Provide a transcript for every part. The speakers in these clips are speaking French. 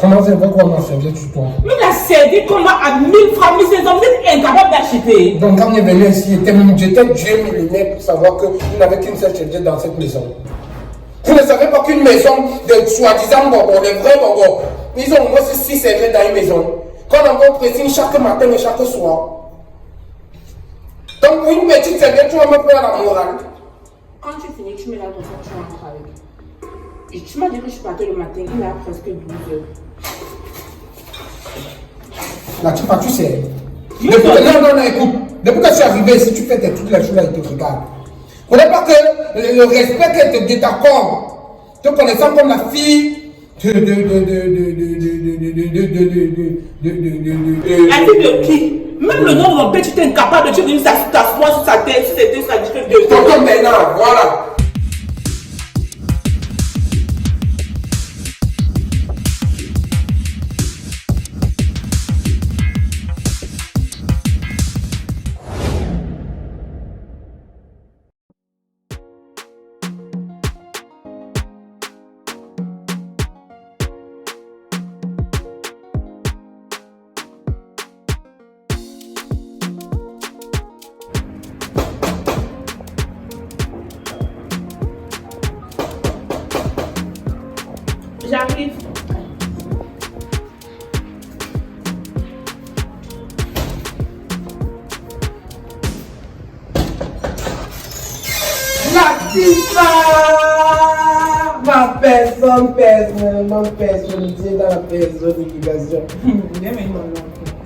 Comment c'est vrai qu'on m'a servi sur toi? Mais il a servi comme à 1000 francs, mais ces hommes, vous êtes incapables d'acheter. Donc quand on est venu ici, j'étais Dieu millénaire pour savoir qu'il n'avait qu'une seule serviette dans cette maison. Vous ne savez pas qu'une maison de soi-disant bonbons, les vrais bonbons, ils ont au moins 6 serviettes dans une maison. Qu'on envoie pressing chaque matin et chaque soir. Donc pour une petite serviette, tu vas me faire la morale. Quand tu finis, tu mets là ton sac, tu rentres avec. Et tu m'as dit que je partais le matin, il a presque 12 heures. Là, tu sais. Non, écoute. Depuis que je suis arrivé ici, tu fais tes trucs là, tu là, il te regarde. Il ne faudrait pas que le respect qu'elle te t'accorde, te connaissant comme la fille La fille de qui? Même le nom de mon père, tu es incapable de venir t'asseoir sur sa tête, sur ses deux, ça dit que de... Tonton Bernard, voilà. J'arrive. Ma personne personnellement personnalisée dans la personnification.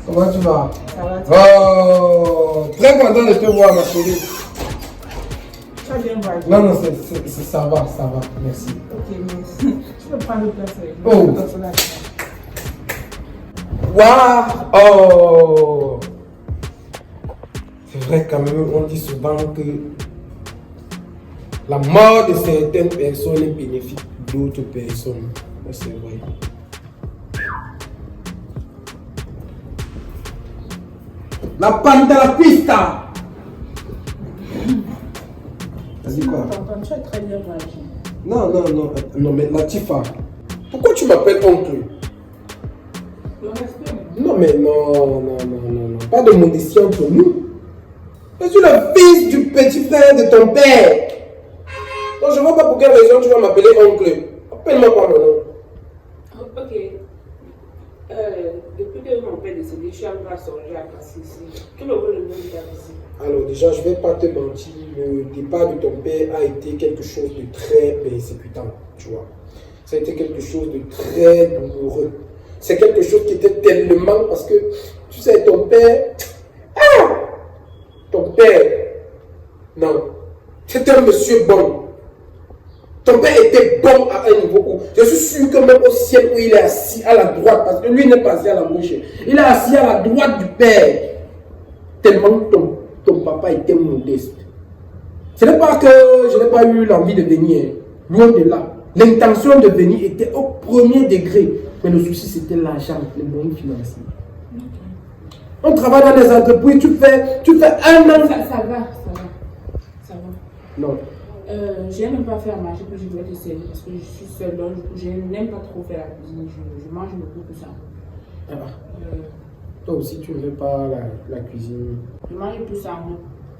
Comment tu vas? Ça va. Oh, très content de te voir, ma chérie. Tu vas bien voir. Non, ça va, merci. Ok, merci. Tu peux prendre place avec moi. Oh. Waouh! Oh! C'est vrai quand même, on dit souvent que la mort de certaines personnes est bénéfique d'autres personnes. C'est vrai. La pente à la pista! Vas-y quoi? Tu es très bien réagi. Non, mais Latifa, pourquoi tu m'appelles oncle? Le respect. Non, mais non, pas de modestie entre nous. Je suis le fils du petit frère de ton père. Donc je ne vois pas pour quelle raison tu vas m'appeler oncle. Appelle-moi par mon nom. Ok. Depuis que mon père est décédé, je suis arrivé à songer à passer ici. Quel est le nom de ta visite? Alors déjà, je ne vais pas te mentir, le départ de ton père a été quelque chose de très persécutant, tu vois. Ça a été quelque chose de très douloureux. C'est quelque chose qui était tellement... Parce que, tu sais, ton père... Ton père... Non. C'était un monsieur bon. Ton père était bon à un niveau où... Je suis sûr que même au ciel où il est assis à la droite, parce que lui n'est pas assis à la gauche, il est assis à la droite du père. Tellement ton papa était modeste. Ce n'est pas que je n'ai pas eu l'envie de venir. Loin de là. L'intention de venir était au premier degré. Mais le souci, c'était l'argent, les moyens financiers. On travaille dans des entreprises, tu fais un an. Ça va. Non. Je n'aime pas faire manger que je dois te servir parce que je suis seule. Donc, je n'aime pas trop faire la cuisine. Je mange beaucoup que ça. Ah bah. Toi aussi, tu ne veux pas la cuisine. Je mange tout ça en route.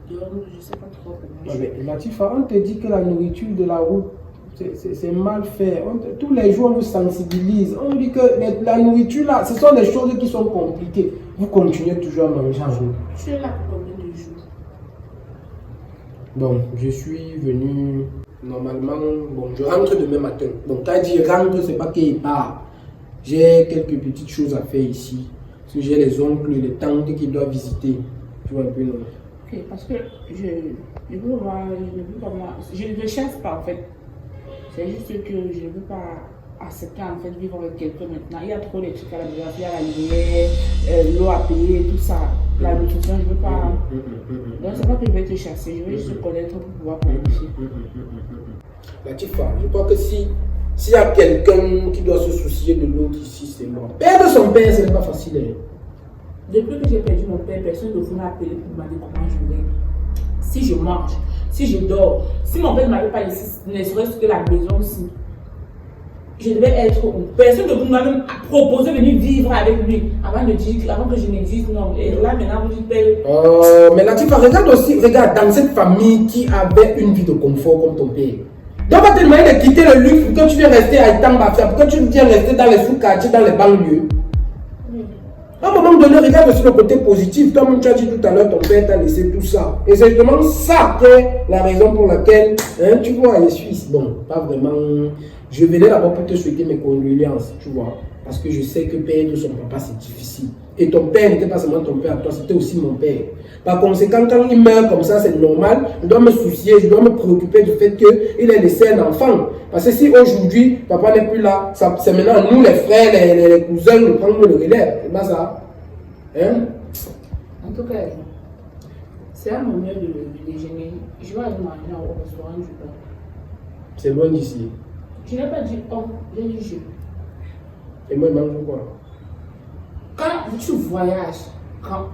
Donc, je ne sais pas trop comment. Mais Latifa, on te dit que la nourriture de la route, c'est mal fait. Tous les jours, on vous sensibilise. On dit que la nourriture, là, ce sont des choses qui sont compliquées. Vous continuez toujours à manger en route. Tu es là pour combien de jours? Bon, je suis venu, normalement, bon, je rentre demain matin. Donc, quand je dis rentre, c'est pas qu'il part. J'ai quelques petites choses à faire ici. Parce que j'ai les oncles, les tantes qui doivent visiter. Tu vois un peu, non? Ok, parce que je veux voir, je ne chasse pas en fait. C'est juste que je ne veux pas accepter en fait vivre avec quelqu'un maintenant. Il y a trop de trucs à la maison, il y a la lumière, l'eau à payer, tout ça. La nutrition, je ne veux pas. Donc c'est pas que je vais te chasser, je veux juste te connaître pour pouvoir planifier. Latifa, je crois que s'il y a quelqu'un qui doit se soucier de l'autre ici, c'est moi. Perdre son père, ce n'est pas facile. Hein. Depuis que j'ai perdu mon père, personne ne vous m'a appelé pour me demander comment je vais. Si je mange, si je dors, si mon père ne m'avait pas laissé, ne serait-ce que la maison aussi. je devais être où? Personne de vous m'a même proposé de venir vivre avec lui avant que je n'existe, non. Et là, maintenant, vous dites, mais là, tu regarde aussi, regarde, dans cette famille qui avait une vie de confort comme ton père. Donc, on va te demander de quitter le luxe pour que tu viennes rester à Itambafia, pour que tu viennes rester dans les sous-quartiers, dans les banlieues. À un moment donné, regarde aussi le côté positif. Toi-même, tu as dit tout à l'heure, ton père t'a laissé tout ça. Et c'est justement ça qui est la raison pour laquelle, hein, tu vois, je suis ici. Bon, pas vraiment. Je venais d'abord pour te souhaiter mes condoléances, tu vois. Parce que je sais que perdre son papa, c'est difficile. Et ton père n'était pas seulement ton père à toi, c'était aussi mon père. Par conséquent, quand il meurt comme ça, c'est normal. Je dois me soucier, je dois me préoccuper du fait qu'il ait laissé un enfant. Parce que si aujourd'hui, papa n'est plus là, c'est maintenant nous, les frères, les cousins, nous prenons le relais. C'est pas ça. Hein? En tout cas, c'est à mon heure de déjeuner. Je vais aller manger au restaurant du pain. C'est loin d'ici. Je n'ai pas dit oh, j'ai dit je. Et moi, je mange quoi? Quand tu voyages,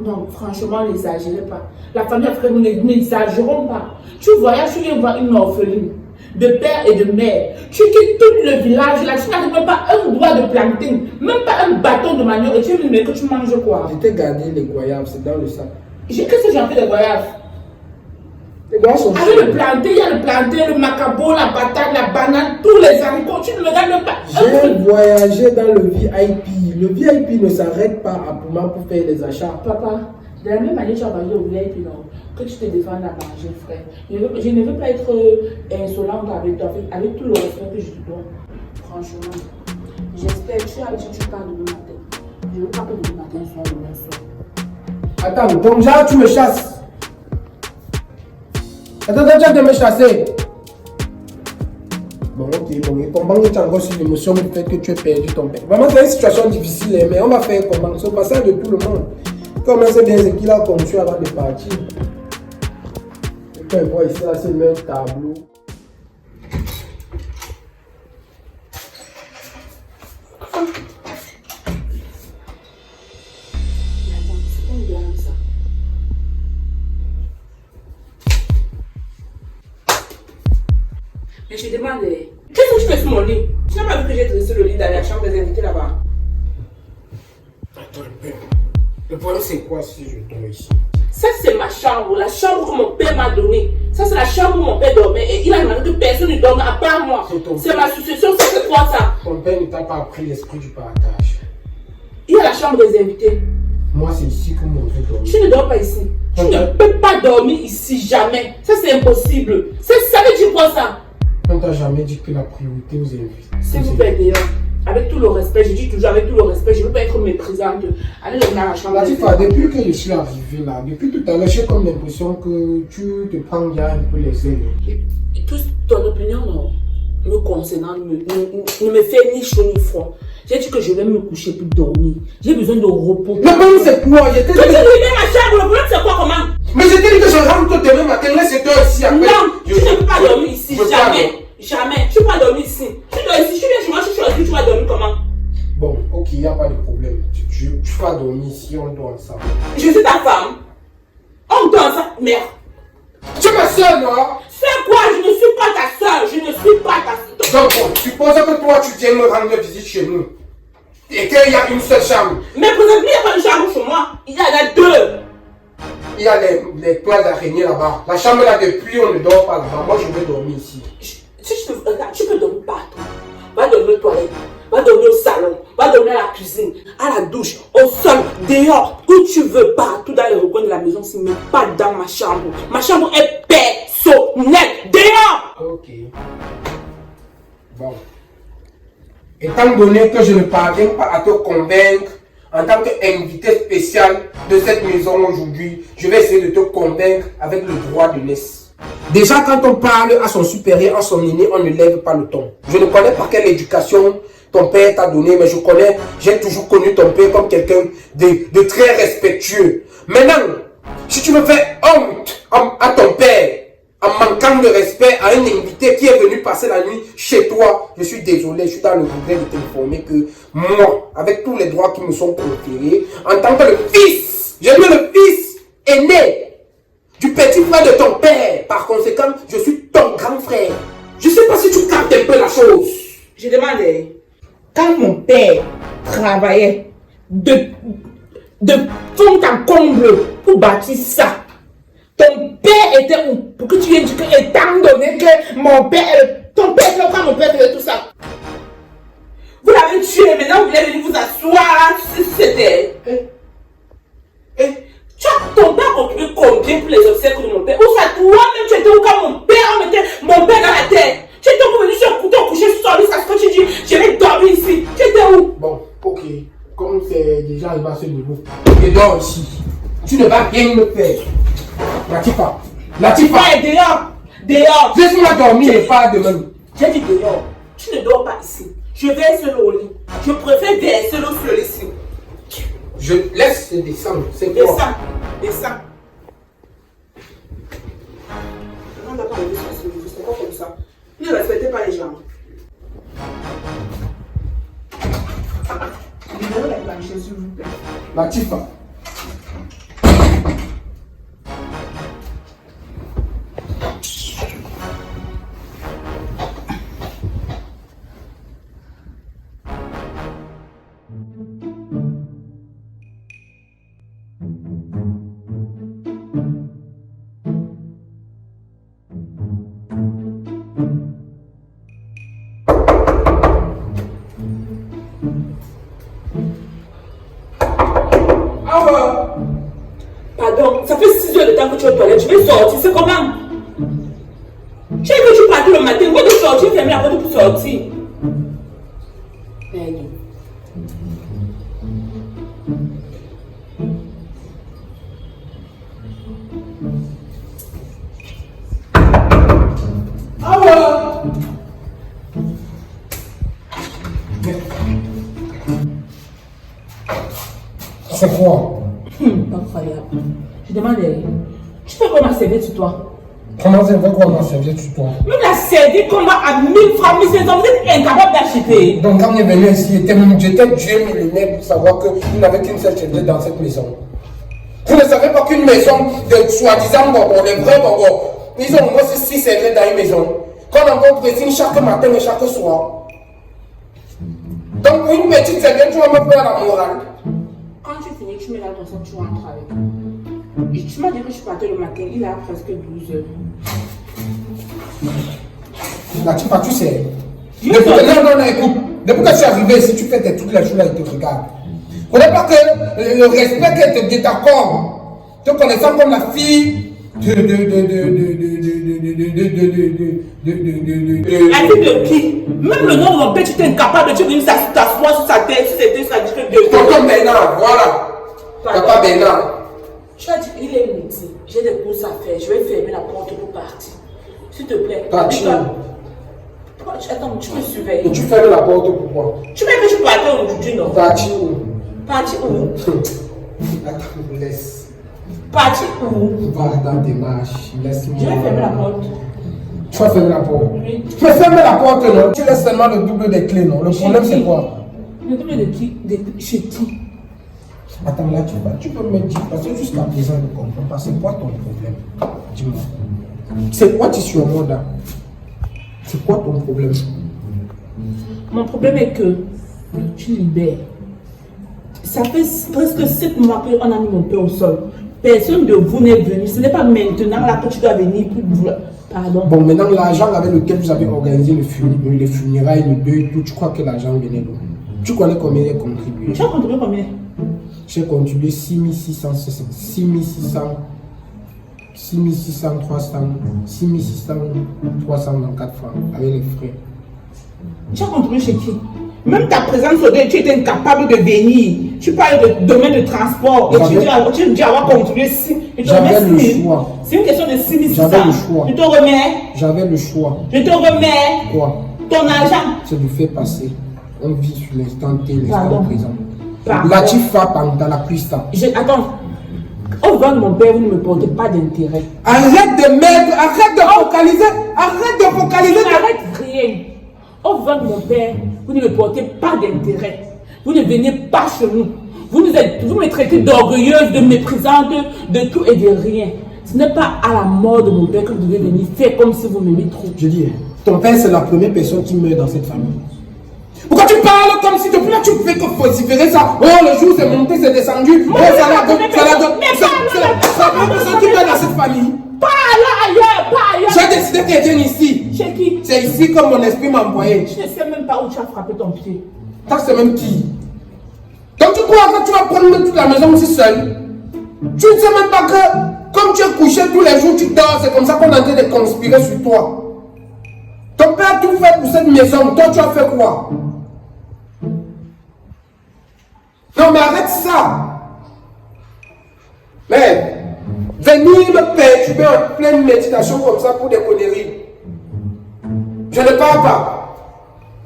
non, franchement, n'exagérez pas. La famille africaine, nous n'exagérons pas. Tu voyages, tu viens voir une orpheline de père et de mère. Tu quittes tout le village là, tu n'as même pas un doigt de plantain, même pas un bâton de manioc et tu me dis que tu manges quoi? Je t'ai gardé les goyaves, c'est dans le sac. Qu'est-ce que j'ai fait des goyaves? Les goyaves sont avec le plantain, il y a le plantain, le macabo, la patate, la banane, tous les haricots, tu ne me regardes même pas. J'ai voyagé dans le VIP. Le VIP ne s'arrête pas à Pouma pour faire des achats. Papa, de la même manière tu as mangé au VIP, non? Que tu te défends à manger, frère. Je ne veux pas être insolente avec toi, avec tout le respect que je te donne. Franchement, j'espère que tu parles demain matin. Je ne veux pas que demain matin soit le même soir. Attends, donc là, tu me chasses. Attends, tu as de me chasser. Bon, ok, bon, et comment tu as encore sur l'émotion du fait que tu as perdu ton père? Vraiment, c'est une situation difficile, mais on va faire comment? C'est le passage de tout le monde. Comment c'est bien ce qu'il a conçu avant de partir. Et quand il voit ici, là, c'est le même tableau. Mais je te demande, qu'est-ce que tu fais sur mon lit? Tu n'as pas vu que j'ai dressé le lit dans la chambre des invités là-bas? Attends un peu. Le problème, c'est quoi si je tombe ici? Ça, c'est ma chambre, la chambre que mon père m'a donnée. Ça, c'est la chambre où mon père dormait. Et il a demandé que personne ne dorme à part moi. C'est ma succession, c'est quoi ça? Ton père ne t'a pas appris l'esprit du partage. Il y a la chambre des invités. Moi, c'est ici que mon père dormait. Tu ne dors pas ici. Tu ne peux pas dormir ici, jamais. Ça, c'est impossible. Ça veut dire quoi ça? On t'a jamais dit que la priorité aux invités. S'il vous plaît, d'ailleurs, avec tout le respect, je dis toujours avec tout le respect, je ne veux pas être méprisante. Allez dans la chambre. Latifa, depuis que je suis arrivé là, depuis tout à l'heure, j'ai comme l'impression que tu te prends bien un peu les ailes. Et tout ton opinion, non, me concernant, ne me fait ni chaud ni froid. J'ai dit que je vais me coucher pour dormir. J'ai besoin de repos. Le problème, c'est quoi? Tu dis ma chambre, le problème, c'est quoi, comment? Mais je t'ai dit que je rentre demain matin, laisse-toi ici après. Non, tu ne peux pas dormir ici, jamais. Jamais. Tu ne peux pas dormir ici. Tu dors ici, je viens chez moi, je suis assis, tu vas dormir comment? Bon, ok, il n'y a pas de problème. Tu vas dormir ici, on dort ensemble. Je suis ta femme. On dort ensemble. Merde. Tu es ma soeur, non? C'est quoi? Je ne suis pas ta soeur. Je ne suis pas ta soeur. Donc, bon, suppose que toi, tu viens me rendre visite chez nous. Et qu'il y a une seule chambre. Mais présentement, il n'y a pas de chambre chez moi. Il y en a deux. Il y a les toiles d'araignée là-bas. La chambre là, depuis, on ne dort pas là-bas. Moi, je vais dormir ici. Tu peux dormir partout. Va dormir aux toilettes. Va dormir au salon. Va dormir à la cuisine, à la douche, au sol, dehors, où tu veux, partout dans les recoins de la maison, mais pas dans ma chambre. Ma chambre est personnelle. Dehors! Ok. Bon. Étant donné que je ne parviens pas à te convaincre, en tant qu'invité spécial de cette maison aujourd'hui, je vais essayer de te convaincre avec le droit de naissance. Déjà, quand on parle à son supérieur, à son aîné, on ne lève pas le ton. Je ne connais pas quelle éducation ton père t'a donné, mais j'ai toujours connu ton père comme quelqu'un de très respectueux. Maintenant, si tu me fais honte à ton père, en manquant de respect à un invité qui est venu passer la nuit chez toi, je suis désolé, je suis dans le regret de t'informer que moi, avec tous les droits qui me sont conférés, en tant que le fils, j'ai dit le fils aîné du petit frère de ton père, par conséquent, je suis ton grand frère. Je ne sais pas si tu captes un peu la chose. Je demande, quand mon père travaillait de fond en comble pour bâtir ça, ton père était où? Pour que tu viennes dire que, étant donné que mon père, ton père, quand mon père faisait tout ça, vous l'avez tué, maintenant vous voulez venir vous asseoir, c'était. Ton père a contribué combien pour les obsèques de mon père? Ou ça, toi-même, tu étais où quand mon père mettait mon père dans la terre? Tu étais où pour venir sur le couteau coucher sur lui, ça ce que tu dis, je vais dormir ici. Tu étais où? Bon, ok. Comme c'est déjà arrivé à ce niveau, je dors ici. Tu ne vas rien me faire. Latifa. Latifa est dehors. Dehors. Laisse-moi dormir et pas demain. J'ai dit dehors. Tu ne dors pas ici. Je verse l'eau au lit. Je préfère verser l'eau sur le lit. Je laisse descendre. C'est quoi? Descends. Descends. On n'a pas envie de se lever. C'est pas comme ça. Ne respectez pas les gens. Libérez la planche, s'il vous plaît. Latifa. Pardon, ça fait 6 heures de temps que tu es aux toilettes, je vais sortir, c'est comment? Tu sais que tu partais le matin, moi de sortir, fermer la porte pour sortir. Merde. C'est quoi? Incroyable. Je demande, tu fais quoi ma serviette sur toi? Comment c'est vrai qu'on m'a servi sur toi? Même la serviette qu'on m'a à 1000 francs, 1500, vous êtes incapable d'acheter. Donc quand on est venu ici, j'étais Dieu millénaire pour savoir qu'il n'avait qu'une seule serviette dans cette maison. Vous ne savez pas qu'une maison de soi-disant bonbons, les vrais bonbons, ils ont au moins 6 serviettes dans une maison. Qu'on envoie dressing chaque matin et chaque soir. Donc pour une petite serviette, tu vas me faire la morale. Quand tu finis, tu mets là ton sang, tu rentres avec. Et tu m'as dit que je partais le matin, il a presque 12 heures. Latifa, tu sais. Non, écoute. Depuis que tu es arrivé ici, tu fais tes trucs les choses là, ils te regardent. Ne connais pas que le respect qu'elle te t'accorde, te connaissant comme la fille La fille de qui? Même le nom de mon père, tu es incapable de tu venir t'asseoir sur sa tête, sur ses deux, sur la discrète de. Tonton Bernard, voilà. Papa Bernard. Tu as dit, il est midi, j'ai des courses à faire, je vais fermer la porte pour partir. S'il te plaît. Attends, tu me surveilles. Et tu fermes la porte pourquoi? Tu veux que je parte aujourd'hui, non? Parti où? Parti où? Attends, laisse. Parti où? Va dans tes marches, laisse-moi. Je vais fermer la porte. Tu vas fermer la porte? Oui. Tu vas fermer la porte, non? Tu laisses seulement le double des clés, non? Le problème, c'est quoi? Le double de qui? Chez qui? Attends, là, tu peux me dire, parce que jusqu'à présent, je ne comprends pas. C'est quoi ton problème? Dis-moi. C'est quoi tu surmontes là? C'est quoi ton problème? Mon problème est que tu libères. Ça fait presque 7 mois qu'on a mis mon père au sol. Personne de vous n'est venu. Ce n'est pas maintenant là que tu dois venir pour vous. Pardon. Bon, maintenant, l'argent avec lequel vous avez organisé les funérailles, le deuil, tout, tu crois que l'argent venait d'où? Tu connais combien il a contribué? Tu as contribué combien? J'ai contribué 6600, 324 francs avec les frais. Tu as contribué chez qui? Même ta présence au deuil, tu étais incapable de venir. Tu parles de domaine de transport. Et tu dis avoir contribué 6 000. J'avais le choix. C'est une question de 6 000. J'avais le choix. Je te remets. J'avais le choix. Je te remets. Quoi? Ton argent. C'est du fait passé. On vit sur l'instant T, l'instant présent. Pardon. Latifa pendant la cuista. Attends. Au vent de mon père, vous ne me portez pas d'intérêt. Arrête de mettre, arrête de focaliser, arrête de focaliser. Arrête rien. Au vent de mon père, vous ne me portez pas d'intérêt. Vous ne venez pas chez nous. Vous me traitez d'orgueilleuse, de méprisante, de tout et de rien. Ce n'est pas à la mort de mon père que vous devez venir faire comme si vous m'aimez trop. Je dis, ton père c'est la première personne qui meurt dans cette famille. Pourquoi tu parles comme si depuis là tu pouvais que vociférer ça? Oh, le jour c'est monté, c'est descendu. Oh, ça l'a donné. Ça prend personne qui va dans cette famille. Pas ailleurs. J'ai décidé qu'elle vienne ici. Chez qui? C'est ici que mon esprit m'a envoyé. Je ne sais même pas où tu as frappé ton pied. Ça, c'est même qui? Donc tu crois que tu vas prendre toute la maison aussi seule? Tu ne sais même pas que, comme tu es couché tous les jours, tu dors, c'est comme ça qu'on est en train de conspirer sur toi. Ton père a tout fait pour cette maison, toi tu as fait quoi? Non mais arrête ça! Mais, venir me perturber en pleine méditation comme ça pour des conneries. Je ne pars pas.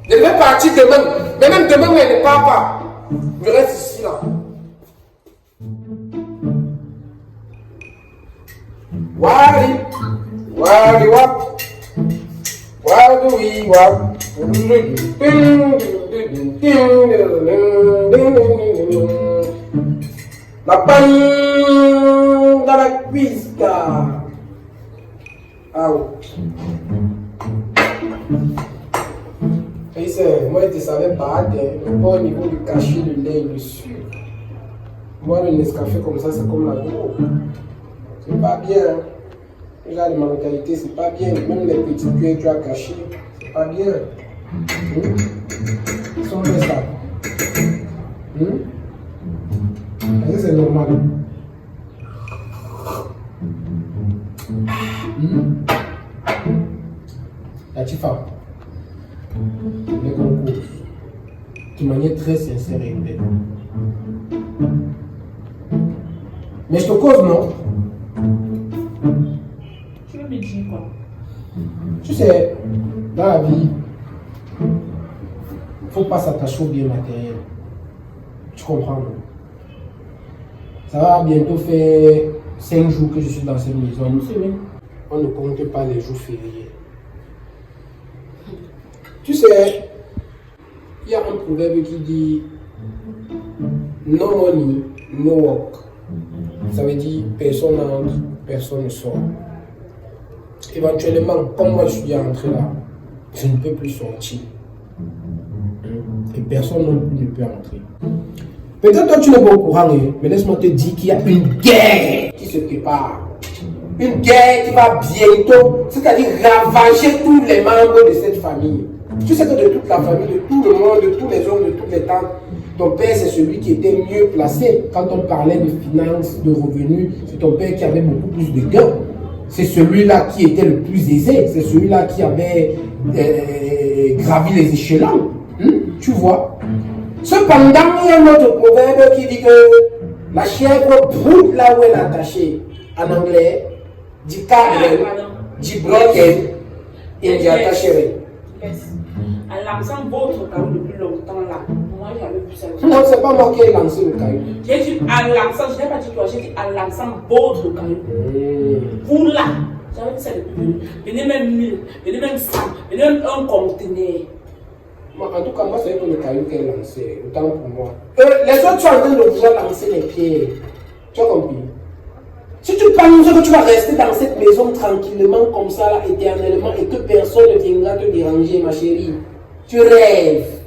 Je vais partir demain. Mais même demain, je ne pars pas. Je reste ici là. Wadi wap. Wadi wap. La panne dans la pista. Ah oui. Et c'est, moi je ne savais pas, le bon niveau du cachet, le lait, le sucre. Moi le Nescafé comme ça, c'est comme la gros. C'est pas bien. Déjà les mentalités, c'est pas bien. Même les petits cuits que tu as cachés, c'est pas bien. Ils sont fait ça. Est-ce que c'est normal? La Tifa, les concours, de manière très sincère et honnête. Mais je te cause, non? Tu veux me dire quoi? Tu sais, dans la vie, il ne faut pas s'attacher aux biens matériels. Tu comprends, non? Ça va bientôt faire 5 jours que je suis dans cette maison. On ne compte pas les jours fériés. Tu sais, il y a un proverbe qui dit no money, no work. Ça veut dire personne n'entre, personne ne sort. Éventuellement, comme moi je suis rentré là, je ne peux plus sortir. Et personne non plus ne peut entrer. Peut-être toi tu n'es pas au courant, mais laisse-moi te dire qu'il y a une guerre qui se prépare. Une guerre qui va bientôt, c'est-à-dire ravager tous les membres de cette famille. Tu sais que de toute la famille, de tout le monde, de tous les hommes, de toutes les tantes, ton père c'est celui qui était mieux placé. Quand on parlait de finances, de revenus, c'est ton père qui avait beaucoup plus de gains. C'est celui-là qui était le plus aisé. C'est celui-là qui avait gravi les échelons. Tu vois? Cependant, il y a un autre proverbe qui dit que la chèvre broute là où elle est attachée. En anglais, dit carré, dit broken, et dit attaché. En lançant votre caillou depuis longtemps là, moi j'avais vu ça. Non, c'est pas moi qui ai lancé le caillou. J'ai dit en lançant, je n'ai pas dit toi, j'ai dit en lançant votre caillou. Vous là, j'avais vu ça depuis. Venez même 1000, venez même 100, venez même un conteneur. En tout cas, moi, c'est que le caillou qu'elle a lancé, autant pour moi. Les autres sont en train de vouloir lancer les pierres. Tu as compris? Si tu penses que tu vas rester dans cette maison tranquillement, comme ça, là, éternellement, et que personne ne viendra te déranger, ma chérie, tu rêves.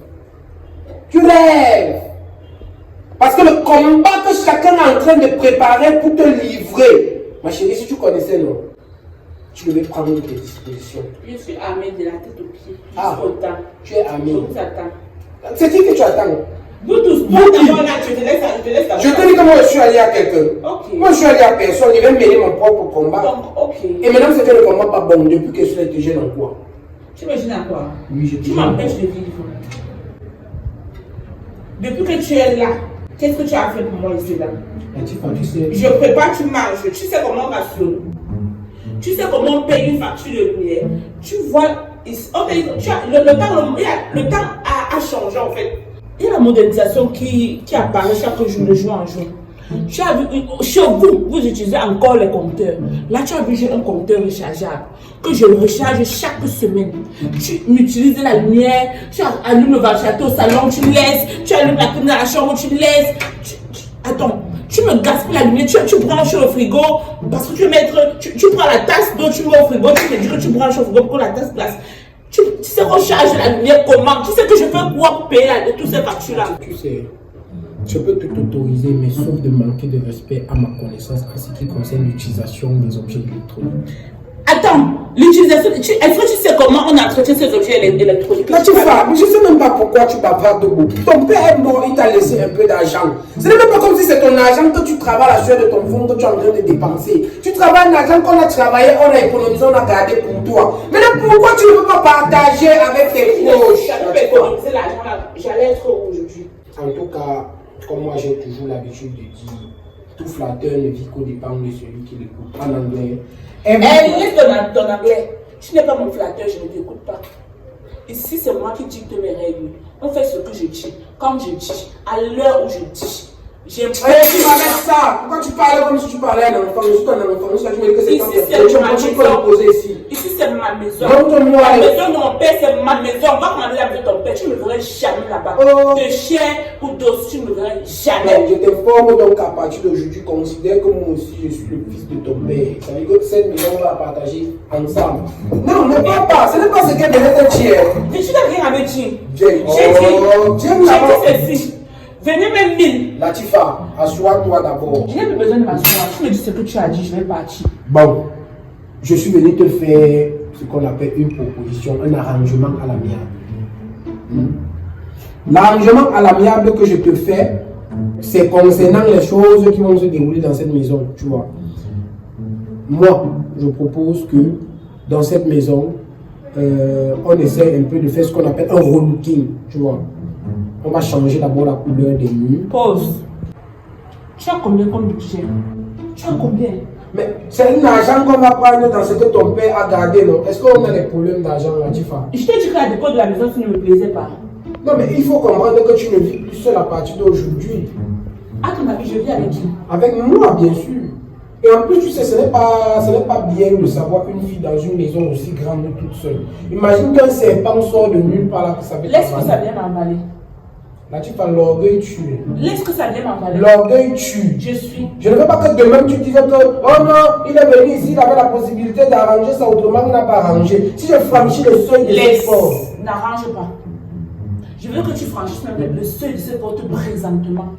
Tu rêves. Parce que le combat que chacun est en train de préparer pour te livrer, ma chérie, si tu connaissais, non, tu devais prendre tes dispositions. Je suis armée de la tête aux pieds. Tu es armée. Je vous attends. C'est qui que tu attends? Vous tous, vous d'abord là, je te laisse Je te dis que moi je suis allé à quelqu'un. Ok. Moi je suis allé à personne, il va mener mon propre combat. Donc, ok. Et maintenant c'était le combat pas bon depuis que je suis te gêne en quoi? Tu me gênes à quoi? Oui, je te Tu gêne. m'empêches de vivre. Depuis que tu es là, qu'est-ce que tu as fait pour moi ici là? Tu sais. Je prépare, tu manges, tu sais comment on rationne. Tu sais comment on paye une facture de lumière. Tu vois, le temps a changé en fait. Il y a la modernisation qui apparaît chaque jour, de jour en jour. Tu as vu, chez vous utilisez encore les compteurs. Là, tu as vu, j'ai un compteur rechargeable que je le recharge chaque semaine. Tu utilises la lumière, tu allumes le ventilateur au salon, tu laisses, tu allumes la clim dans la chambre, tu laisses. Attends, tu me gaspilles la lumière, tu branches le frigo parce que tu prends la tasse d'eau, tu mets au frigo, tu me dis que tu branches au frigo pour que la tasse glace. Tu sais sais qu'on charge la lumière comment? Tu sais que je fais quoi pour payer toutes ces factures-là? Tu sais, je peux tout autoriser, mais sauf de manquer de respect à ma connaissance en ce qui concerne l'utilisation des objets électroniques. Attends, l'utilisation. Est-ce que tu sais comment on entretient ces objets électroniques? Là, tu vas, mais je ne sais même pas pourquoi tu bavardes beaucoup. Ton père est mort, il t'a laissé un peu d'argent. Ce n'est même pas comme si c'est ton argent que tu travailles à la sueur de ton fond que tu es en train de dépenser. Tu travailles un argent qu'on a travaillé, on a économisé, on a gardé pour toi. Maintenant, pourquoi tu ne peux pas partager avec tes proches? Je peux économiser l'argent là. J'allais être où aujourd'hui? En tout cas, comme moi j'ai toujours l'habitude de dire, tout flatteur ne vit qu'aux dépens de celui qui l'écoute. En anglais. Laisse ton anglais. Tu n'es pas mon flatteur, je ne t'écoute pas. Ici, c'est moi qui dicte mes règles. On fait ce que je dis, comme je dis, à l'heure où je dis. J'aime pas. Tu m'arrêtes ça. Pourquoi tu parles comme si tu parlais à un enfant? Je suis un enfant. Tu me dis que c'est ici, c'est ma maison. Ici, c'est ma maison. La maison de mon père, c'est ma maison. On va commander la maison de ton père. Tu ne me verrais jamais là-bas. De chien ou d'os, tu ne me verrais jamais. Je t'informe donc à partir d'aujourd'hui, considère que moi aussi, je suis le fils de ton père. Ça veut dire que cette maison, on va la partager ensemble. Non, ne parle pas. Ce n'est pas ce qu'elle devait te dire. Mais tu n'as rien à me dire. J'ai dit ceci. Venez même 1000. Latifa, assois-toi d'abord. Je n'ai plus besoin de m'asseoir. Tu me dis ce que tu as dit, je vais partir. Bon, je suis venu te faire ce qu'on appelle une proposition, un arrangement à l'amiable. L'arrangement à l'amiable que je te fais, c'est concernant les choses qui vont se dérouler dans cette maison, tu vois. Moi, je propose que dans cette maison, on essaie un peu de faire ce qu'on appelle un relooking, tu vois. On va changer d'abord la couleur des murs. Pause. Tu as combien comme budget? Tu as combien? Mais c'est un argent qu'on va prendre dans ce que ton père a gardé, non? Est-ce qu'on a des problèmes d'argent, Latifa? Je t'ai dit que la déco de la maison, ça ne me plaisait pas. Non, mais il faut comprendre que tu ne vis plus seul à partir d'aujourd'hui. À ton avis, je vis avec qui? Avec moi, bien sûr. Et en plus, tu sais, ce n'est pas bien de savoir une fille dans une maison aussi grande toute seule. Imagine qu'un serpent sort de nulle part là, que ça veut laisse que ça vienne m'emballer. Là, tu parles, l'orgueil tue. Laisse que ça vienne m'emballer. L'orgueil tue. Je suis. Je ne veux pas que demain tu dises que, oh non, il est venu ici, il avait la possibilité d'arranger ça autrement, il n'a pas arrangé. Si je franchis le seuil de cette porte. N'arrange pas. Je veux que tu franchisses même le seuil de cette porte présentement.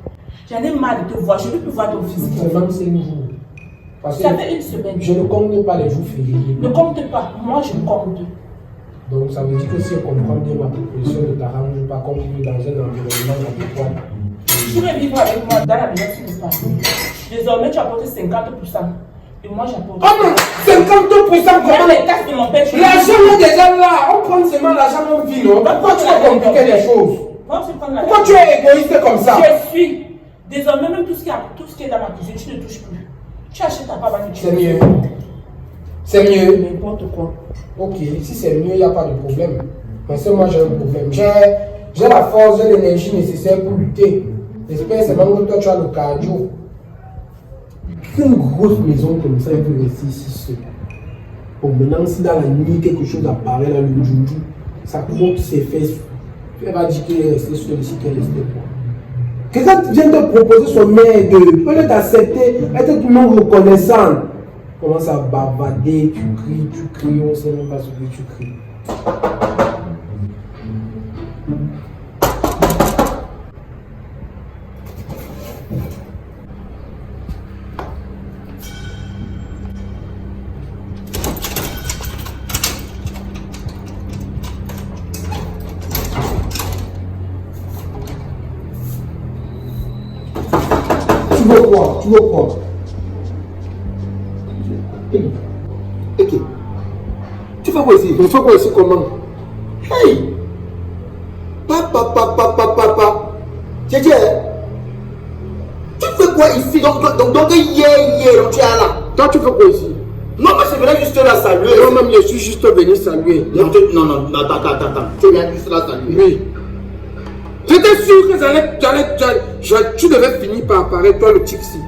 J'en ai marre de te voir, je ne veux plus voir ton physique. Seulement 5 jours. Ça fait une semaine. Je ne compte pas les jours fériés. Ne compte pas, moi je compte. Donc ça veut dire que si on comprend bien ma proposition, ne t'arrange pas comme vivre dans un environnement adéquat. Tu veux vivre avec moi dans la maison, tu ne pas. Désormais, tu apportes 50%. Et moi, j'apporte. Oh non, 52% comment les taxes de mon père. L'argent est déjà là. On prend seulement l'argent, on vit, non? Pourquoi tu as compliqué les choses? Pourquoi tu es égoïste comme ça? Je suis. Désormais, même tout ce qui est dans ma cuisine, tu ne touches plus. Tu achètes ta part, c'est mieux. C'est mieux. N'importe quoi. Ok, si c'est mieux, il n'y a pas de problème. Mais c'est moi, j'ai un problème. J'ai la force, j'ai l'énergie nécessaire pour lutter. J'espère seulement que toi, tu as le cardio. Une grosse maison comme ça, elle peut rester ici seule. Bon, maintenant, si dans la nuit, quelque chose apparaît là, le joujou, ça croque ses fesses. Elle va dire qu'elle est restée seule ici, qu'elle est restée quoi. Quelqu'un vient te proposer son aide, au lieu d'accepter, être tout le monde reconnaissant. Commence à bavarder, tu cries, on ne sait même pas ce que tu cries. Tu veux quoi? Ok. Tu fais quoi ici? Tu fais quoi ici comment? Hey! Papa. Tchétché! Tu fais quoi ici? Donc, donc tu es là. Toi, tu fais quoi ici? Non, mais je venais juste la saluer. Moi-même, je suis juste venu saluer. Non, attends. Tu viens juste la saluer. Oui. J'étais sûr que tu devais finir par apparaître, toi, le type-ci.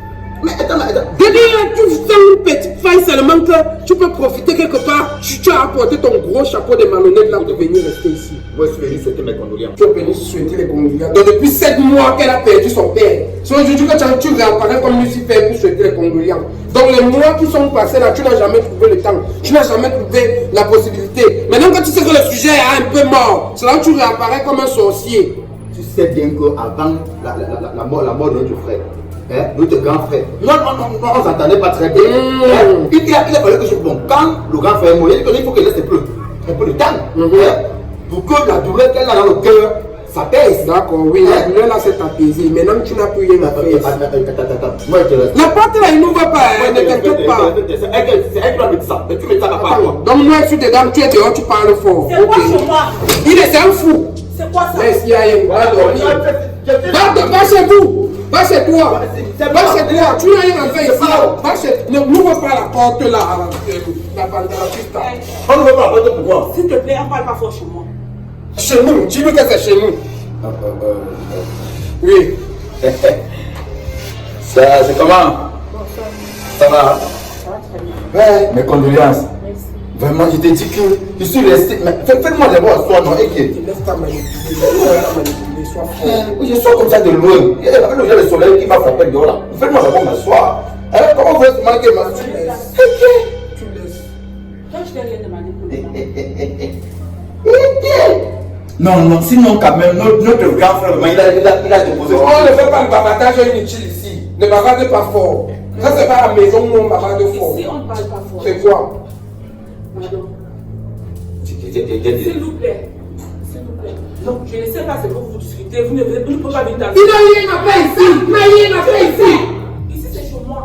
Mais attends. Derrière, tu sens une petite faille seulement que tu peux profiter quelque part. Tu as apporté ton gros chapeau de malhonnête là pour venir rester ici. Moi, je suis venu souhaiter mes condoléances. Tu es venu souhaiter les condoléances. Donc, depuis 7 mois qu'elle a perdu son père C'est aujourd'hui que tu réapparais comme Lucifer pour souhaiter les condoléances. Donc les mois qui sont passés là, tu n'as jamais trouvé le temps. Tu n'as jamais trouvé la possibilité. Maintenant quand tu sais que le sujet est un peu mort, c'est là que tu réapparais comme un sorcier. Tu sais bien qu'avant la mort de notre frère, hein, notre grand frère, on ne s'entendait pas très bien. Il a fallu que quand le grand frère est mort, il faut qu'il laisse un peu de temps. Pour que la douleur qu'elle a dans le cœur, ça pèse. D'accord, oui, la douleur là s'est apaisée. Maintenant tu n'as plus rien à faire. La porte là, il n'ouvre pas, elle ne t'inquiète pas. C'est elle qui va mettre ça, mais tu mets ça là pas. Donc moi, tu es dedans, tu es dehors, tu parles fort. C'est quoi chez moi? Il est un fou. C'est quoi ça? Laisse, il y a rien. Va chez vous. Va chez toi. Va chez toi. Tu n'as rien à faire ici. Va chez... N'ouvre pas la porte là. La ventilatrice là. On ne veut pas la porte pourquoi? S'il te plaît, on parle pas fort chez moi. Chez nous. Dis-lui que c'est chez nous. Oui. C'est comment? Ça va? Ça va très bien. Ouais, mes condoléances. Merci. Vraiment, je t'ai dit que je suis resté. Mais faites-moi d'abord asseoir, non? Et qui? Ne laisse pas manipuler. Sois fort. Oui, je sors comme ça de loin. Il y a le soleil qui m'a frappé dehors là. Faites-moi d'abord m'asseoir. Comment vous voulez manquer ma Tu laisses. Tu laisses. Toi, je t'ai rien demandé pour le moment. Non, sinon quand même, notre grand frère, il a déposé. On ne fait pas le babatage inutile ici. Ne bavarde pas fort. Ça, c'est pas la maison où on bavarde fort. Ici, on ne parle pas fort. C'est quoi? Pardon. S'il S'il vous plaît. S'il vous plaît. Non, je ne sais pas ce que vous discutez. Vous ne pouvez pas venir dans Il n'a rien à faire ici. Il n'a rien à faire ici. Ici, c'est chez moi.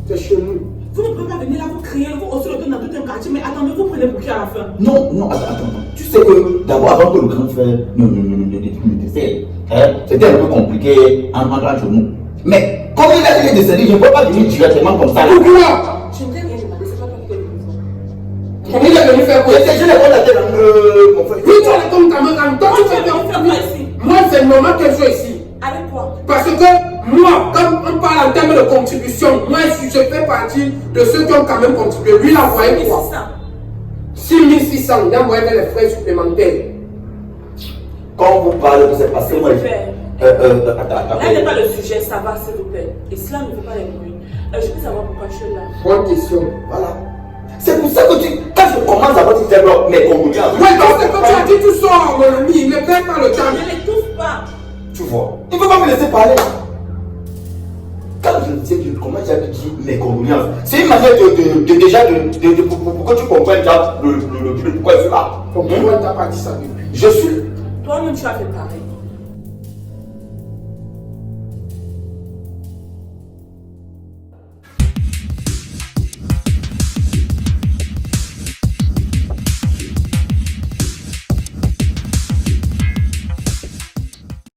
C'est chez nous. Vous ne pouvez pas venir là, vous crier, vous aussi le temps dans tout un quartier, mais attendez, vous prenez pour qui à la fin? Non, attends. Tu sais que d'abord, avant que le grand frère ne décède, c'était un peu compliqué entre nous. Mais comme il a décédé, je ne peux pas venir directement comme ça. Pourquoi? Je ne t'ai rien demandé, c'est pas toi qui t'es venu. Comment il est venu faire quoi? Je l'ai contacté dans mon frère. Oui, tu as les comptes caméras. Toi, tu fais faire quoi ici? Moi, c'est le moment que je suis ici. Avec quoi? Parce que moi, quand on parle en termes de contribution, moi, je fais partie de ceux qui ont quand même contribué. Lui, il a envoyé quoi? 6600. Il a envoyé les frais supplémentaires. Quand vous parlez de ce passé, moi, Là n'est pas le sujet, ça va, s'il vous plaît. Et cela ne veut pas les bruits. Je veux savoir pourquoi je suis là. Bonne question. Voilà. C'est pour ça que quand je commence à voir tes développements, mes condoléances. Oui, donc c'est quand tu as dit tout sort, mon ami, ne perds pas le temps. Je n'étouffe pas. Tu vois, il ne faut pas me laisser parler. Quand je disais que comment j'avais dit mes condoléances, c'est une manière pour que tu comprennes déjà le pourquoi je suis là. Pourquoi tu n'as pas dit ça depuis? Je suis. Toi-même, tu as fait pareil.